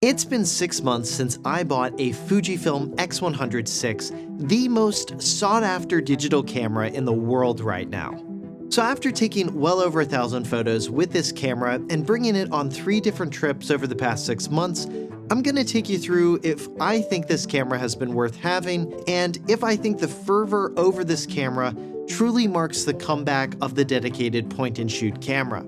It's been 6 months since I bought a Fujifilm X100VI, the most sought-after digital camera in the world right now. So after taking well over 1,000 photos with this camera and bringing it on 3 different trips over the past 6 months, I'm going to take you through if I think this camera has been worth having and if I think the fervor over this camera truly marks the comeback of the dedicated point-and-shoot camera.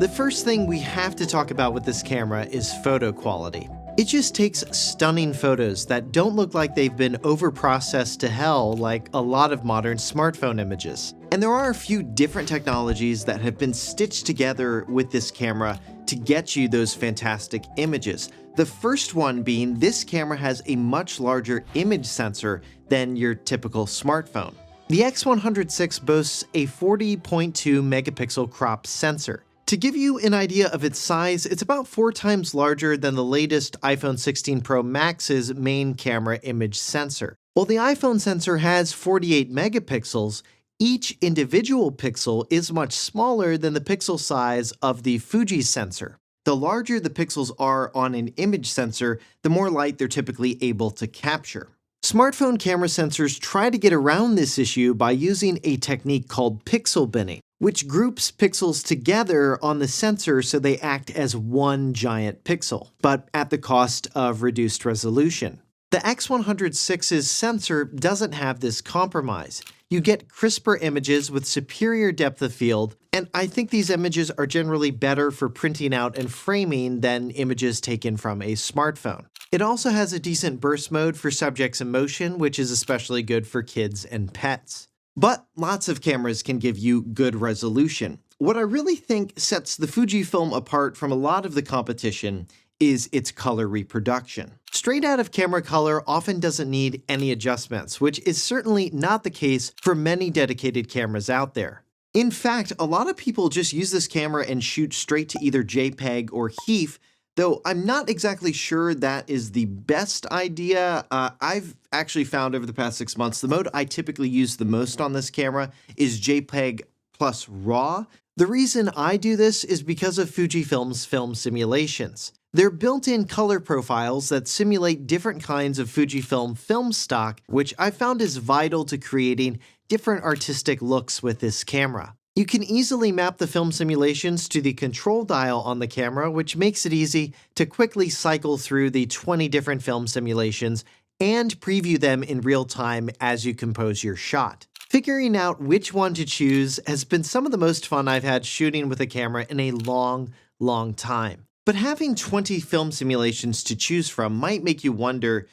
The first thing we have to talk about with this camera is photo quality. It just takes stunning photos that don't look like they've been overprocessed to hell like a lot of modern smartphone images. And there are a few different technologies that have been stitched together with this camera to get you those fantastic images. The first one being this camera has a much larger image sensor than your typical smartphone. The X100VI boasts a 40.2 megapixel crop sensor. To give you an idea of its size, it's about 4 times larger than the latest iPhone 16 Pro Max's main camera image sensor. While the iPhone sensor has 48 megapixels, each individual pixel is much smaller than the pixel size of the Fuji sensor. The larger the pixels are on an image sensor, the more light they're typically able to capture. Smartphone camera sensors try to get around this issue by using a technique called pixel binning, which groups pixels together on the sensor so they act as one giant pixel, but at the cost of reduced resolution. The X100VI's sensor doesn't have this compromise. You get crisper images with superior depth of field, and I think these images are generally better for printing out and framing than images taken from a smartphone. It also has a decent burst mode for subjects in motion, which is especially good for kids and pets. But lots of cameras can give you good resolution. What I really think sets the Fujifilm apart from a lot of the competition is its color reproduction. Straight out of camera color often doesn't need any adjustments, which is certainly not the case for many dedicated cameras out there. In fact, a lot of people just use this camera and shoot straight to either JPEG or HEIF, though I'm not exactly sure that is the best idea. I've actually found over the past 6 months, the mode I typically use the most on this camera is JPEG plus RAW. The reason I do this is because of Fujifilm's film simulations. They're built-in color profiles that simulate different kinds of Fujifilm film stock, which I found is vital to creating different artistic looks with this camera. You can easily map the film simulations to the control dial on the camera, which makes it easy to quickly cycle through the 20 different film simulations and preview them in real time as you compose your shot. Figuring out which one to choose has been some of the most fun I've had shooting with a camera in a long time. But having 20 film simulations to choose from might make you wonder,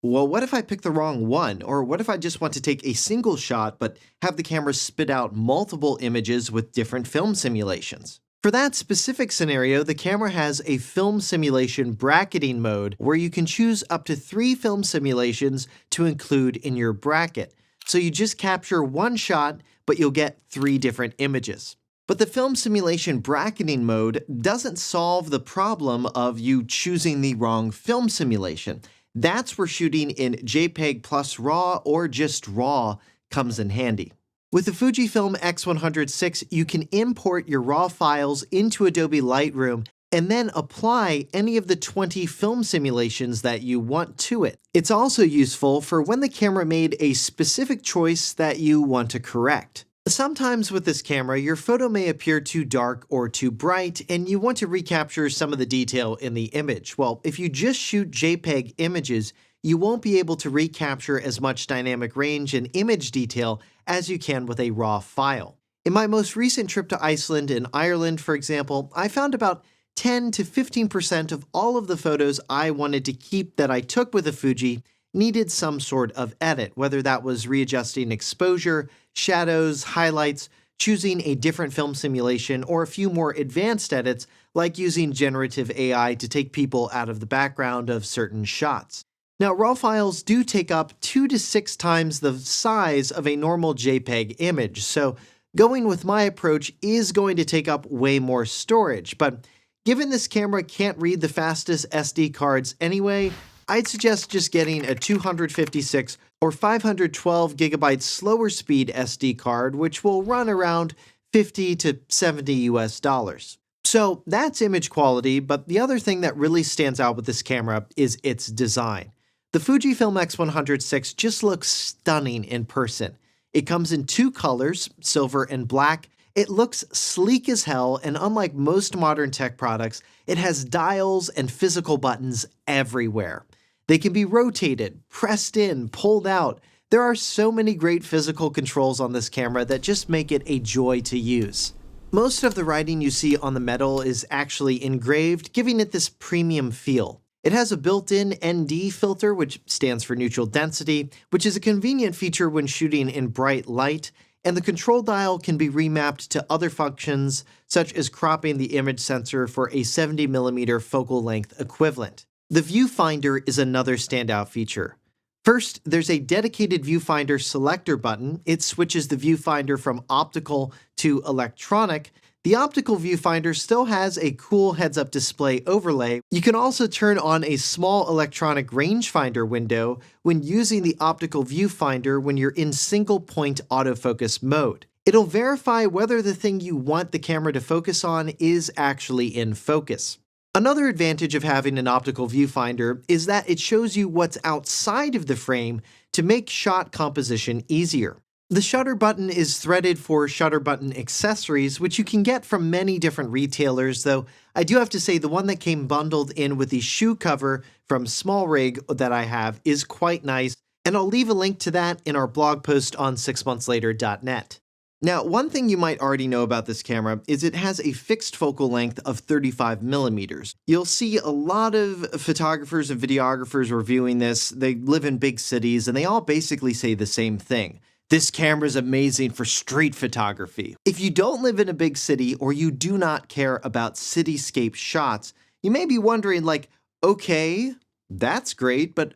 well, what if I pick the wrong one? Or what if I just want to take a single shot but have the camera spit out multiple images with different film simulations? For that specific scenario, the camera has a film simulation bracketing mode where you can choose up to 3 film simulations to include in your bracket. So you just capture one shot, but you'll get 3 different images. But the film simulation bracketing mode doesn't solve the problem of you choosing the wrong film simulation. That's where shooting in JPEG plus RAW or just RAW comes in handy. With the Fujifilm X100VI, you can import your RAW files into Adobe Lightroom and then apply any of the 20 film simulations that you want to it. It's also useful for when the camera made a specific choice that you want to correct. Sometimes with this camera, your photo may appear too dark or too bright, and you want to recapture some of the detail in the image. Well, if you just shoot JPEG images, you won't be able to recapture as much dynamic range and image detail as you can with a RAW file. In my most recent trip to Iceland and Ireland, for example, I found about 10 to 15% of all of the photos I wanted to keep that I took with a Fuji needed some sort of edit, whether that was readjusting exposure, shadows, highlights, choosing a different film simulation, or a few more advanced edits like using generative AI to take people out of the background of certain shots. Now, RAW files do take up 2 to 6 times the size of a normal JPEG image, so going with my approach is going to take up way more storage, but given this camera can't read the fastest SD cards anyway, I'd suggest just getting a 256 or 512 gigabyte slower speed SD card, which will run around $50 to $70 US. So that's image quality, but the other thing that really stands out with this camera is its design. The Fujifilm X100VI just looks stunning in person. It comes in two colors, silver and black. It looks sleek as hell, and unlike most modern tech products, it has dials and physical buttons everywhere. They can be rotated, pressed in, pulled out. There are so many great physical controls on this camera that just make it a joy to use. Most of the writing you see on the metal is actually engraved, giving it this premium feel. It has a built-in ND filter, which stands for neutral density, which is a convenient feature when shooting in bright light, and the control dial can be remapped to other functions, such as cropping the image sensor for a 70mm focal length equivalent. The Viewfinder is another standout feature. First, there's a dedicated viewfinder selector button. It switches the viewfinder from optical to electronic. The optical viewfinder still has a cool heads-up display overlay. You can also turn on a small electronic rangefinder window when using the optical viewfinder when you're in single-point autofocus mode. It'll verify whether the thing you want the camera to focus on is actually in focus. Another advantage of having an optical viewfinder is that it shows you what's outside of the frame to make shot composition easier. The shutter button is threaded for shutter button accessories, which you can get from many different retailers, though I do have to say the one that came bundled in with the shoe cover from Small Rig that I have is quite nice, and I'll leave a link to that in our blog post on 6monthslater.net. Now, one thing you might already know about this camera is it has a fixed focal length of 35mm. You'll see a lot of photographers and videographers reviewing this. They live in big cities, and they all basically say the same thing. This camera is amazing for street photography. If you don't live in a big city or you do not care about cityscape shots, you may be wondering like, okay, that's great, but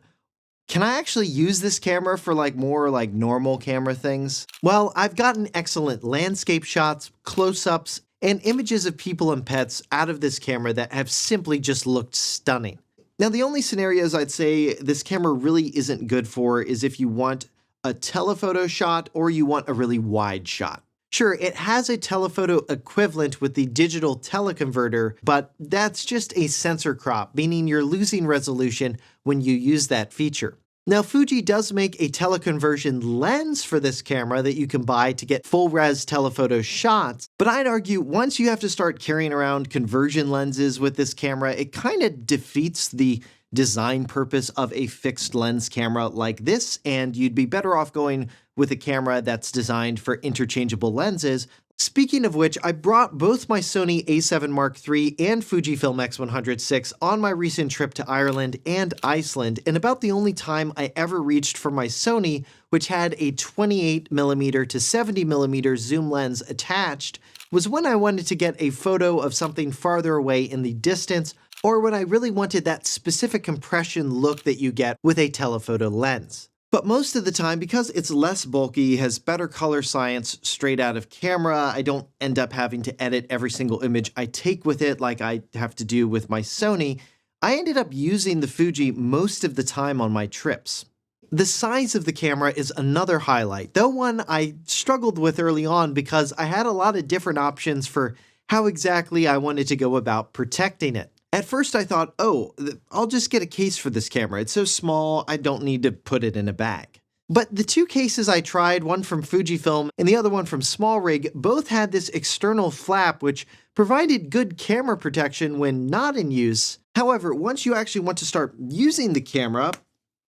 can I actually use this camera for more normal camera things? Well, I've gotten excellent landscape shots, close-ups, and images of people and pets out of this camera that have simply just looked stunning. Now, the only scenarios I'd say this camera really isn't good for is if you want a telephoto shot or you want a really wide shot. Sure, it has a telephoto equivalent with the digital teleconverter, but that's just a sensor crop, meaning you're losing resolution when you use that feature. Now, Fuji does make a teleconversion lens for this camera that you can buy to get full-res telephoto shots, but I'd argue once you have to start carrying around conversion lenses with this camera, it kind of defeats the design purpose of a fixed lens camera like this, and you'd be better off going with a camera that's designed for interchangeable lenses. Speaking of which, I brought both my Sony a7 Mark III and Fujifilm X100VI on my recent trip to Ireland and Iceland, and about the only time I ever reached for my Sony, which had a 28mm to 70mm zoom lens attached, was when I wanted to get a photo of something farther away in the distance, or when I really wanted that specific compression look that you get with a telephoto lens. But most of the time, because it's less bulky, has better color science straight out of camera, I don't end up having to edit every single image I take with it like I have to do with my Sony, I ended up using the Fuji most of the time on my trips. The size of the camera is another highlight, though one I struggled with early on because I had a lot of different options for how exactly I wanted to go about protecting it. At first I thought, oh, I'll just get a case for this camera. It's so small, I don't need to put it in a bag. But the two cases I tried, one from Fujifilm and the other one from Small Rig, both had this external flap which provided good camera protection when not in use. However, once you actually want to start using the camera,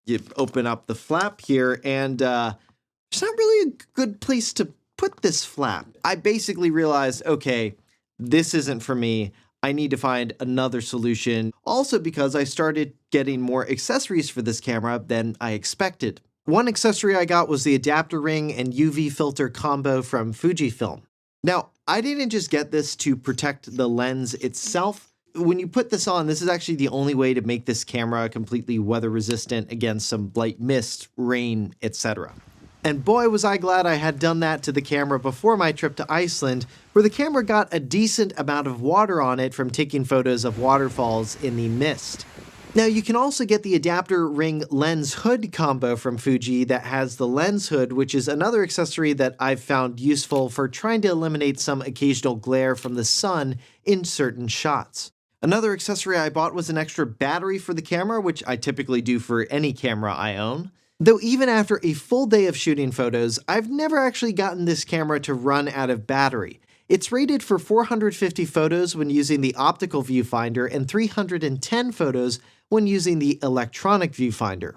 you open up the flap here and there's not really a good place to put this flap. I basically realized, okay, this isn't for me. I need to find another solution, also because I started getting more accessories for this camera than I expected. One accessory I got was the adapter ring and UV filter combo from Fujifilm. Now, I didn't just get this to protect the lens itself. When you put this on, this is actually the only way to make this camera completely weather resistant against some light mist, rain, etc. And boy was I glad I had done that to the camera before my trip to Iceland, where the camera got a decent amount of water on it from taking photos of waterfalls in the mist. Now you can also get the adapter ring lens hood combo from Fuji that has the lens hood, which is another accessory that I've found useful for trying to eliminate some occasional glare from the sun in certain shots. Another accessory I bought was an extra battery for the camera, which I typically do for any camera I own. Though even after a full day of shooting photos, I've never actually gotten this camera to run out of battery. It's rated for 450 photos when using the optical viewfinder and 310 photos when using the electronic viewfinder.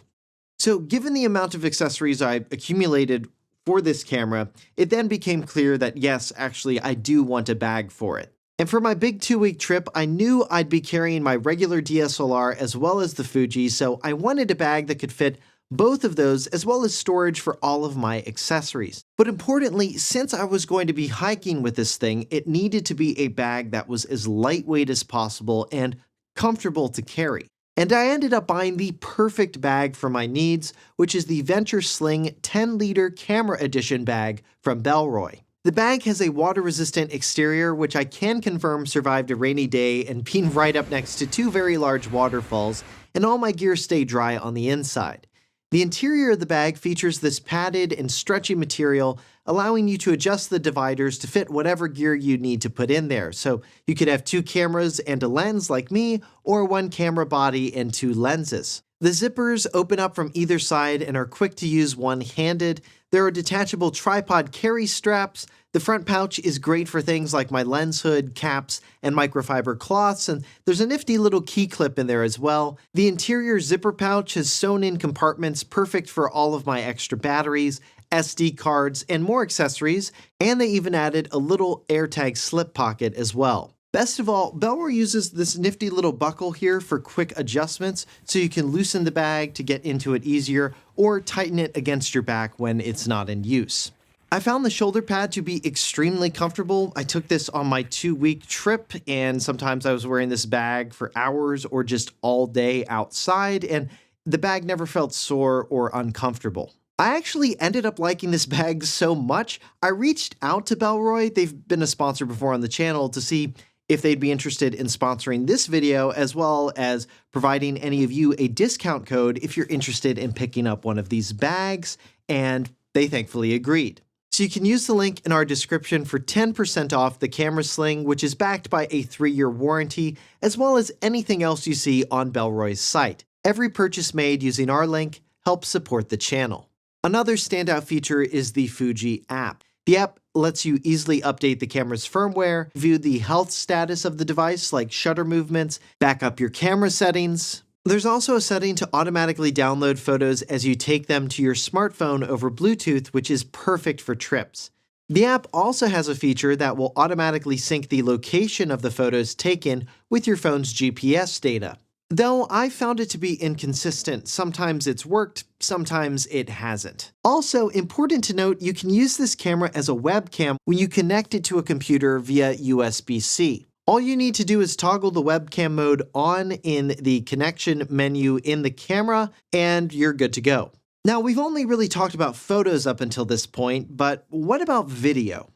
So given the amount of accessories I accumulated for this camera, it then became clear that yes, actually I do want a bag for it. And for my big 2-week trip, I knew I'd be carrying my regular DSLR as well as the Fuji, so I wanted a bag that could fit both of those as well as storage for all of my accessories. But importantly, since I was going to be hiking with this thing, it needed to be a bag that was as lightweight as possible and comfortable to carry. And I ended up buying the perfect bag for my needs, which is the Venture Sling 10-liter Camera Edition bag from Bellroy. The bag has a water-resistant exterior, which I can confirm survived a rainy day and being right up next to 2 very large waterfalls, and all my gear stayed dry on the inside. The interior of the bag features this padded and stretchy material, allowing you to adjust the dividers to fit whatever gear you need to put in there. So you could have 2 cameras and a lens like me, or 1 camera body and 2 lenses. The zippers open up from either side and are quick to use one-handed. There are detachable tripod carry straps. The front pouch is great for things like my lens hood, caps, and microfiber cloths, and there's a nifty little key clip in there as well. The interior zipper pouch has sewn-in compartments perfect for all of my extra batteries, SD cards, and more accessories, and they even added a little AirTag slip pocket as well. Best of all, Bellroy uses this nifty little buckle here for quick adjustments, so you can loosen the bag to get into it easier or tighten it against your back when it's not in use. I found the shoulder pad to be extremely comfortable. I took this on my 2-week trip, and sometimes I was wearing this bag for hours or just all day outside, and the bag never felt sore or uncomfortable. I actually ended up liking this bag so much, I reached out to Bellroy, they've been a sponsor before on the channel, to see if they'd be interested in sponsoring this video, as well as providing any of you a discount code if you're interested in picking up one of these bags, and they thankfully agreed. So you can use the link in our description for 10% off the camera sling, which is backed by a 3-year warranty, as well as anything else you see on Bellroy's site. Every purchase made using our link helps support the channel. Another standout feature is the Fuji app. The app lets you easily update the camera's firmware, view the health status of the device like shutter movements, back up your camera settings. There's also a setting to automatically download photos as you take them to your smartphone over Bluetooth, which is perfect for trips. The app also has a feature that will automatically sync the location of the photos taken with your phone's GPS data. Though I found it to be inconsistent. Sometimes it's worked, sometimes it hasn't. Also, important to note, you can use this camera as a webcam when you connect it to a computer via USB-C. All you need to do is toggle the webcam mode on in the connection menu in the camera, and you're good to go. Now, we've only really talked about photos up until this point, but what about video?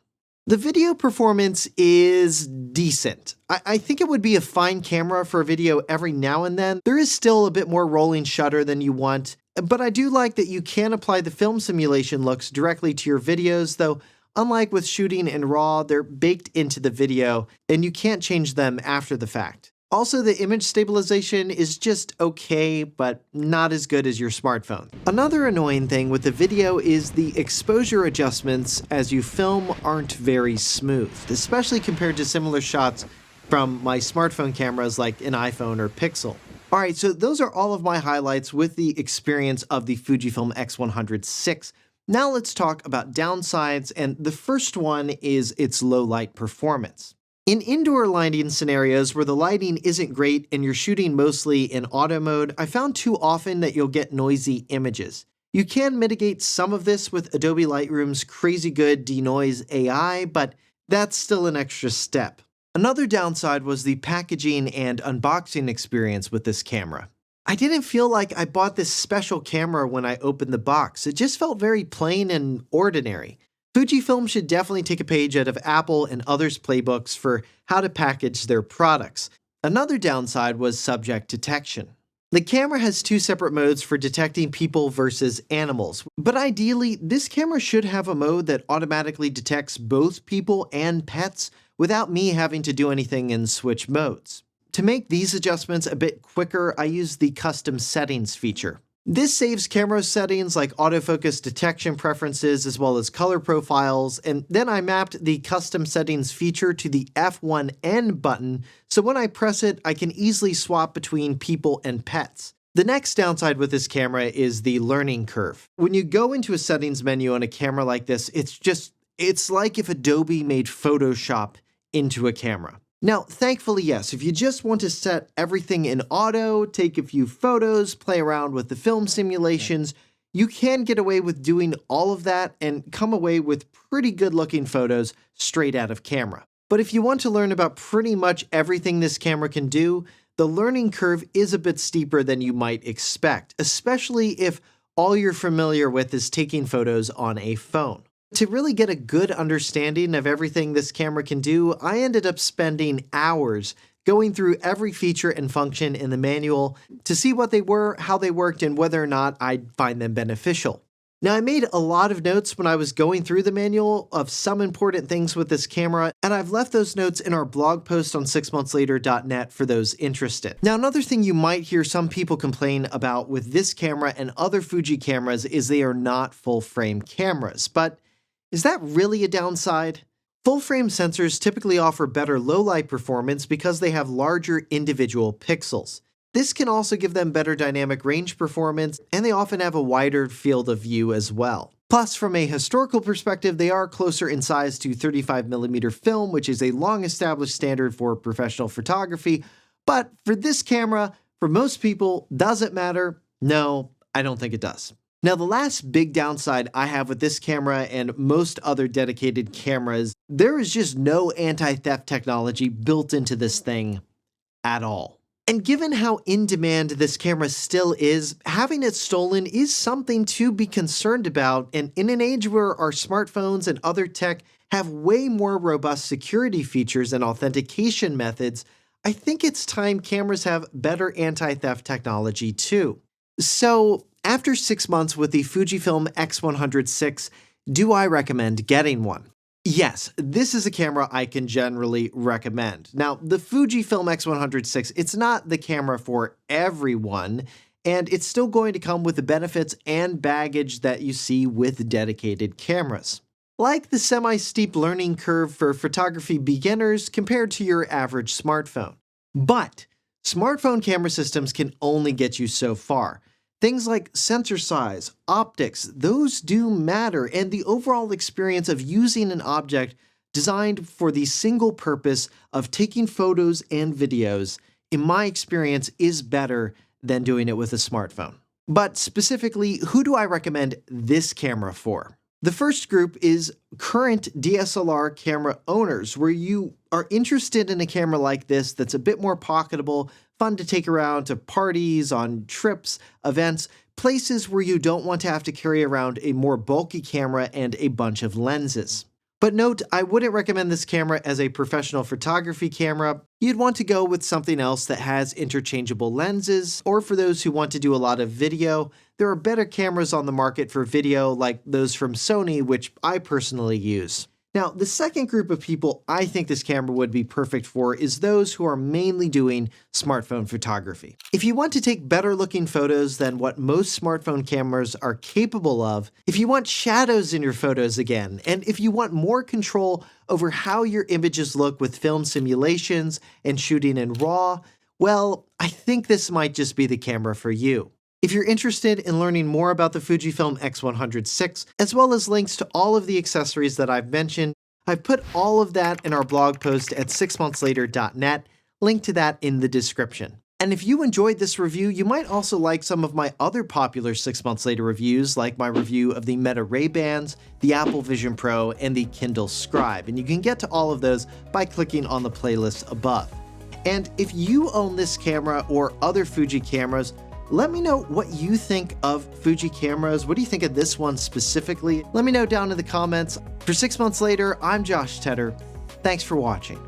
The video performance is decent. I think it would be a fine camera for a video every now and then. There is still a bit more rolling shutter than you want, but I do like that you can apply the film simulation looks directly to your videos, though unlike with shooting in RAW, they're baked into the video and you can't change them after the fact. Also, the image stabilization is just okay, but not as good as your smartphone. Another annoying thing with the video is the exposure adjustments as you film aren't very smooth, especially compared to similar shots from my smartphone cameras like an iPhone or Pixel. Alright, so those are all of my highlights with the experience of the Fujifilm X100VI. Now let's talk about downsides, and the first one is its low light performance. In indoor lighting scenarios where the lighting isn't great and you're shooting mostly in auto mode, I found too often that you'll get noisy images. You can mitigate some of this with Adobe Lightroom's crazy good denoise AI, but that's still an extra step. Another downside was the packaging and unboxing experience with this camera. I didn't feel like I bought this special camera when I opened the box. It just felt very plain and ordinary. Fujifilm should definitely take a page out of Apple and others' playbooks for how to package their products. Another downside was subject detection. The camera has two separate modes for detecting people versus animals, but ideally, this camera should have a mode that automatically detects both people and pets without me having to do anything and switch modes. To make these adjustments a bit quicker, I use the custom settings feature. This saves camera settings like autofocus detection preferences as well as color profiles, and then I mapped the custom settings feature to the F1N button, so when I press it, I can easily swap between people and pets. The next downside with this camera is the learning curve. When you go into a settings menu on a camera like this, it's like if Adobe made Photoshop into a camera. Now, thankfully, yes, if you just want to set everything in auto, take a few photos, play around with the film simulations, you can get away with doing all of that and come away with pretty good looking photos straight out of camera. But if you want to learn about pretty much everything this camera can do, the learning curve is a bit steeper than you might expect, especially if all you're familiar with is taking photos on a phone. To really get a good understanding of everything this camera can do, I ended up spending hours going through every feature and function in the manual to see what they were, how they worked, and whether or not I'd find them beneficial. Now, I made a lot of notes when I was going through the manual of some important things with this camera, and I've left those notes in our blog post on 6monthslater.net for those interested. Now, another thing you might hear some people complain about with this camera and other Fuji cameras is they are not full-frame cameras, but is that really a downside? Full-frame sensors typically offer better low-light performance because they have larger individual pixels. This can also give them better dynamic range performance, and they often have a wider field of view as well. Plus, from a historical perspective, they are closer in size to 35mm film, which is a long-established standard for professional photography. But for this camera, for most people, does it matter? No, I don't think it does. Now, the last big downside I have with this camera and most other dedicated cameras, there is just no anti-theft technology built into this thing at all. And given how in demand this camera still is, having it stolen is something to be concerned about, and in an age where our smartphones and other tech have way more robust security features and authentication methods, I think it's time cameras have better anti-theft technology too. So, after 6 months with the Fujifilm X100VI, do I recommend getting one? Yes, this is a camera I can generally recommend. Now, the Fujifilm X100VI, it's not the camera for everyone, and it's still going to come with the benefits and baggage that you see with dedicated cameras. Like the semi-steep learning curve for photography beginners compared to your average smartphone. But smartphone camera systems can only get you so far. Things like sensor size, optics, those do matter, and the overall experience of using an object designed for the single purpose of taking photos and videos, in my experience, is better than doing it with a smartphone. But specifically, who do I recommend this camera for? The first group is current DSLR camera owners, where you are interested in a camera like this that's a bit more pocketable, fun to take around to parties, on trips, events, places where you don't want to have to carry around a more bulky camera and a bunch of lenses. But note, I wouldn't recommend this camera as a professional photography camera. You'd want to go with something else that has interchangeable lenses, or for those who want to do a lot of video, there are better cameras on the market for video like those from Sony, which I personally use. Now, the second group of people I think this camera would be perfect for is those who are mainly doing smartphone photography. If you want to take better looking photos than what most smartphone cameras are capable of, if you want shadows in your photos again, and if you want more control over how your images look with film simulations and shooting in RAW, well, I think this might just be the camera for you. If you're interested in learning more about the Fujifilm X100VI, as well as links to all of the accessories that I've mentioned, I've put all of that in our blog post at 6monthslater.net, link to that in the description. And if you enjoyed this review, you might also like some of my other popular 6 Months Later reviews, like my review of the Meta Ray-Bans, the Apple Vision Pro, and the Kindle Scribe, and you can get to all of those by clicking on the playlist above. And if you own this camera or other Fuji cameras, let me know what you think of Fuji cameras. What do you think of this one specifically? Let me know down in the comments. For 6 Months Later, I'm Josh Tedder. Thanks for watching.